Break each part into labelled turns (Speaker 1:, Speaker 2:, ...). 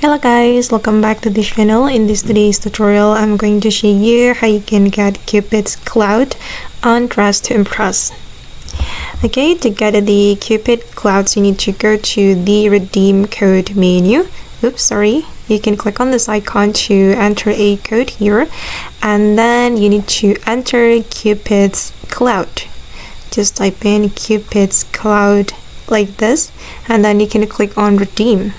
Speaker 1: Hello guys, welcome back to this channel. In today's tutorial, I'm going to show you how you can get Cupid's cloud on Dress to Impress. Okay, to get the Cupid clouds, you need to go to the redeem code menu. You can click on this icon to enter a code here, and then you need to enter Cupid's cloud. Just type in Cupid's cloud like this, and then you can click on redeem.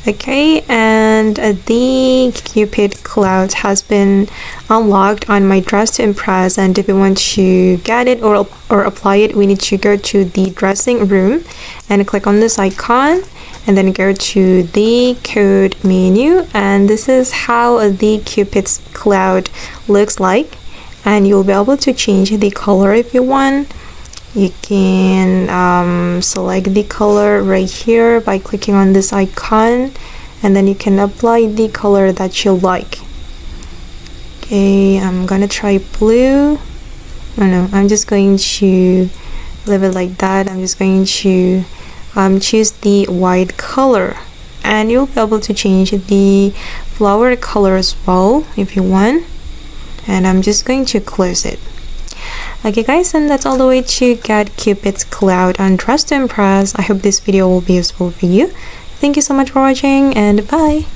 Speaker 1: Okay, and the Cupid cloud has been unlocked on my Dress to Impress, and if you want to get it or apply it, we need to go to the dressing room and click on this icon and then go to the code menu, and this is how the Cupid's cloud looks like, and you'll be able to change the color if you want. You can select the color right here by clicking on this icon, and then you can apply the color that you like. Okay, I'm gonna try blue. Oh no, I'm just going to leave it like that. I'm just going to choose the white color, and you'll be able to change the flower color as well if you want, and I'm just going to close it. Okay guys, and that's all the way to get Cupid's cloud on Dress to Impress. I hope this video will be useful for you. Thank you so much for watching, and bye!